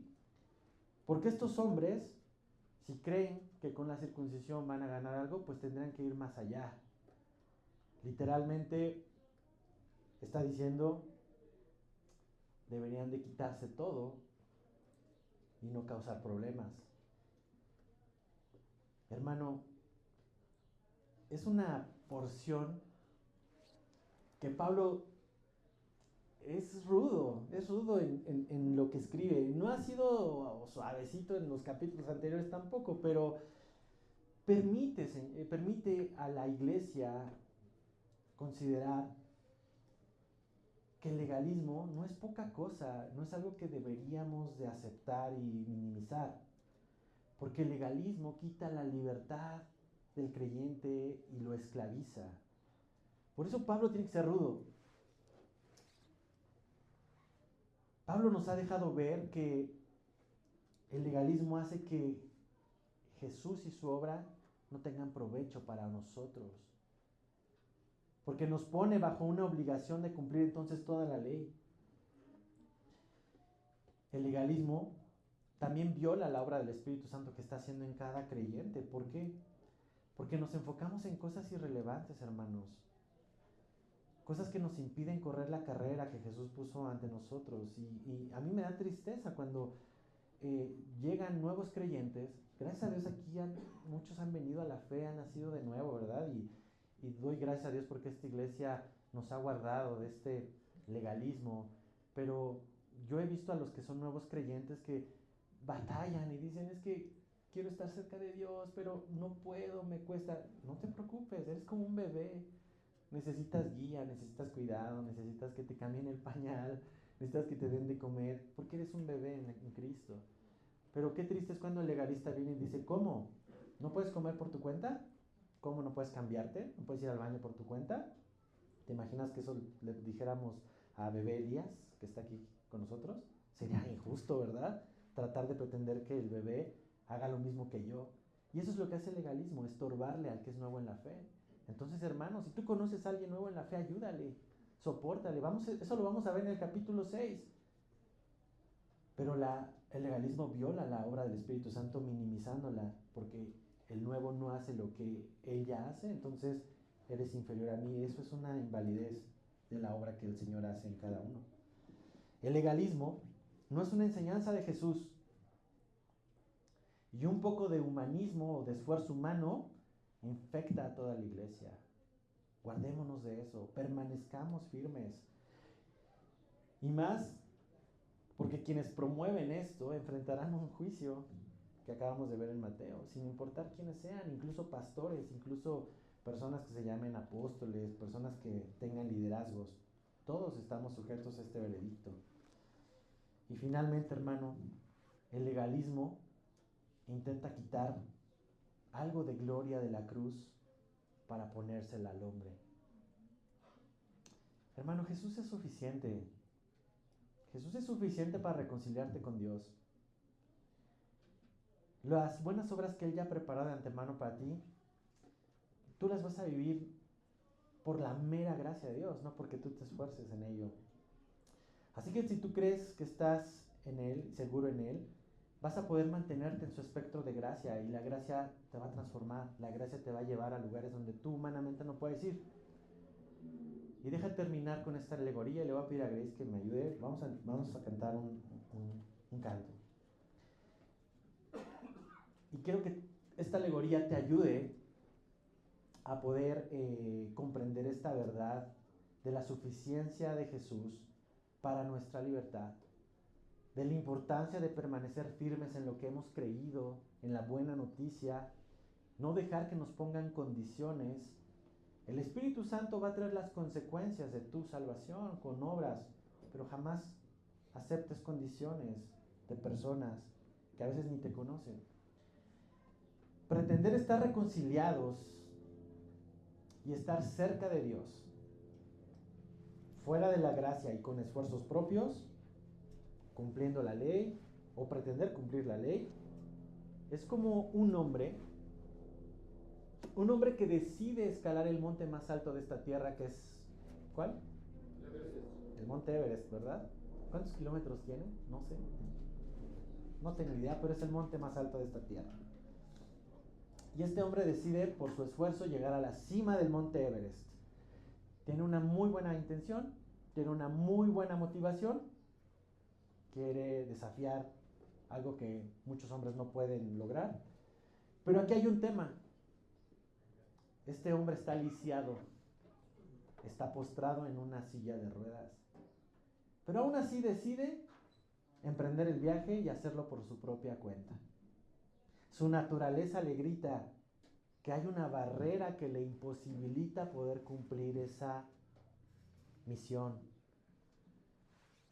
[SPEAKER 1] porque estos hombres, si creen que con la circuncisión van a ganar algo, pues tendrán que ir más allá. Literalmente está diciendo, deberían de quitarse todo y no causar problemas. Hermano, es una porción que Pablo es rudo en lo que escribe. No ha sido suavecito en los capítulos anteriores tampoco, pero permite a la iglesia considerar que el legalismo no es poca cosa, no es algo que deberíamos de aceptar y minimizar, porque el legalismo quita la libertad del creyente y lo esclaviza. Por eso Pablo tiene que ser rudo. Pablo nos ha dejado ver que el legalismo hace que Jesús y su obra no tengan provecho para nosotros. Porque nos pone bajo una obligación de cumplir entonces toda la ley. El legalismo también viola la obra del Espíritu Santo que está haciendo en cada creyente. ¿Por qué? Porque nos enfocamos en cosas irrelevantes, hermanos. Cosas que nos impiden correr la carrera que Jesús puso ante nosotros. Y a mí me da tristeza cuando llegan nuevos creyentes. Gracias a Dios aquí muchos han venido a la fe, han nacido de nuevo, ¿verdad? Y doy gracias a Dios porque esta iglesia nos ha guardado de este legalismo. Pero yo he visto a los que son nuevos creyentes que batallan y dicen, es que quiero estar cerca de Dios, pero no puedo, me cuesta. No te preocupes, eres como un bebé. Necesitas guía, necesitas cuidado, necesitas que te cambien el pañal, necesitas que te den de comer, porque eres un bebé en Cristo. Pero qué triste es cuando el legalista viene y dice, ¿cómo? ¿No puedes comer por tu cuenta? ¿Cómo no puedes cambiarte? ¿No puedes ir al baño por tu cuenta? ¿Te imaginas que eso le dijéramos a bebé Elías, que está aquí con nosotros? Sería injusto, ¿verdad? Tratar de pretender que el bebé haga lo mismo que yo. Y eso es lo que hace el legalismo, estorbarle al que es nuevo en la fe. Entonces, hermanos, si tú conoces a alguien nuevo en la fe, ayúdale, sopórtale. Eso lo vamos a ver en el capítulo 6. Pero el legalismo viola la obra del Espíritu Santo minimizándola, porque el nuevo no hace lo que él ya hace, entonces eres inferior a mí. Eso es una invalidez de la obra que el Señor hace en cada uno. El legalismo no es una enseñanza de Jesús. Y un poco de humanismo o de esfuerzo humano infecta a toda la iglesia. Guardémonos de eso, permanezcamos firmes. Y más, porque quienes promueven esto enfrentarán un juicio que acabamos de ver en Mateo, sin importar quiénes sean, incluso pastores, incluso personas que se llamen apóstoles, personas que tengan liderazgos. Todos estamos sujetos a este veredicto. Y finalmente, hermano, el legalismo intenta quitar algo de gloria de la cruz para ponérsela al hombre. Hermano, Jesús es suficiente. Jesús es suficiente para reconciliarte con Dios. Las buenas obras que Él ya ha preparado de antemano para ti, tú las vas a vivir por la mera gracia de Dios, no porque tú te esfuerces en ello. Así que si tú crees que estás en Él, seguro en Él, vas a poder mantenerte en su espectro de gracia y la gracia te va a transformar, la gracia te va a llevar a lugares donde tú humanamente no puedes ir. Y deja terminar con esta alegoría y le voy a pedir a Grace que me ayude. Vamos a cantar un canto. Y quiero que esta alegoría te ayude a poder comprender esta verdad de la suficiencia de Jesús para nuestra libertad, de la importancia de permanecer firmes en lo que hemos creído, en la buena noticia, no dejar que nos pongan condiciones. El Espíritu Santo va a traer las consecuencias de tu salvación con obras, pero jamás aceptes condiciones de personas que a veces ni te conocen. Pretender estar reconciliados y estar cerca de Dios, fuera de la gracia y con esfuerzos propios, cumpliendo la ley o pretender cumplir la ley, es como un hombre que decide escalar el monte más alto de esta tierra, que es, ¿cuál? El monte Everest, ¿verdad? ¿Cuántos kilómetros tiene? No sé. No tengo idea, pero es el monte más alto de esta tierra. Y este hombre decide, por su esfuerzo, llegar a la cima del monte Everest. Tiene una muy buena intención, tiene una muy buena motivación, quiere desafiar algo que muchos hombres no pueden lograr. Pero aquí hay un tema. Este hombre está lisiado, está postrado en una silla de ruedas. Pero aún así decide emprender el viaje y hacerlo por su propia cuenta. Su naturaleza le grita que hay una barrera que le imposibilita poder cumplir esa misión.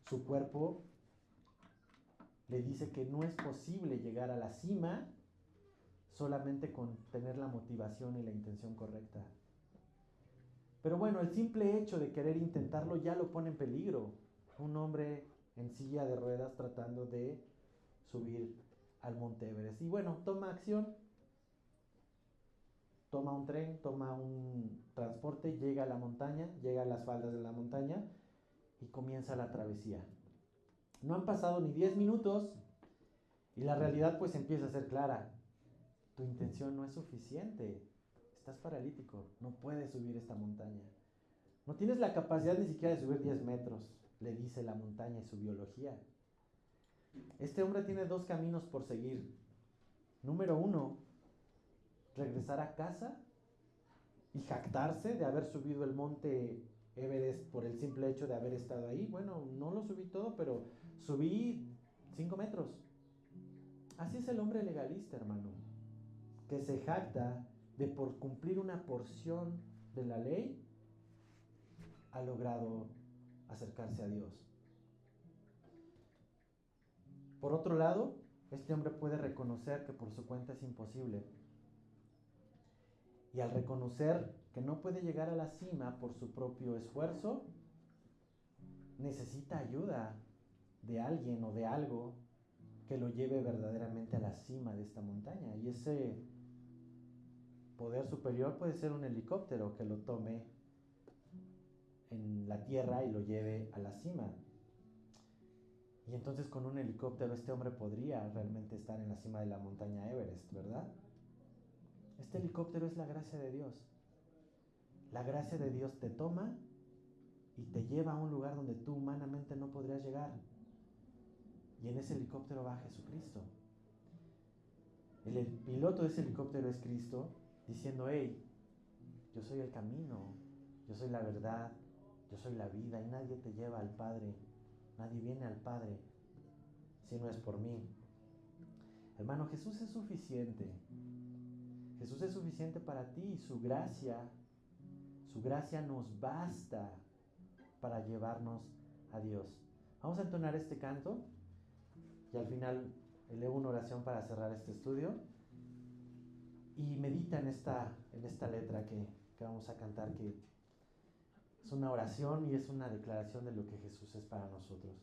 [SPEAKER 1] Su cuerpo le dice que no es posible llegar a la cima solamente con tener la motivación y la intención correcta. Pero bueno, el simple hecho de querer intentarlo ya lo pone en peligro. Un hombre en silla de ruedas tratando de subir al Monte Everest. Y bueno, toma acción. toma un tren, toma un transporte, llega a la montaña, llega a las faldas de la montaña y comienza la travesía. No han pasado ni 10 minutos y la realidad pues empieza a ser clara. Tu intención no es suficiente. Estás paralítico, no puedes subir esta montaña. No tienes la capacidad ni siquiera de subir 10 metros, le dice la montaña y su biología. Este hombre tiene 2 caminos por seguir. Número 1, regresar a casa y jactarse de haber subido el monte Everest por el simple hecho de haber estado ahí. Bueno, no lo subí todo, pero subí 5 metros. Así es el hombre legalista, hermano, que se jacta de por cumplir una porción de la ley ha logrado acercarse a Dios. Por otro lado, este hombre puede reconocer que por su cuenta es imposible. Y al reconocer que no puede llegar a la cima por su propio esfuerzo, necesita ayuda de alguien o de algo que lo lleve verdaderamente a la cima de esta montaña. Y ese poder superior puede ser un helicóptero que lo tome en la tierra y lo lleve a la cima. Y entonces con un helicóptero este hombre podría realmente estar en la cima de la montaña Everest, ¿verdad? Este helicóptero es la gracia de Dios. La gracia de Dios te toma y te lleva a un lugar donde tú humanamente no podrías llegar. Y en ese helicóptero va Jesucristo. El piloto de ese helicóptero es Cristo, diciendo: hey, yo soy el camino, yo soy la verdad, yo soy la vida, y nadie te lleva al Padre, nadie viene al Padre si no es por mí. Hermano, Jesús es suficiente. Jesús es suficiente para ti y su gracia nos basta para llevarnos a Dios. Vamos a entonar este canto y al final elevo una oración para cerrar este estudio. Y medita en esta letra que vamos a cantar, que es una oración y es una declaración de lo que Jesús es para nosotros.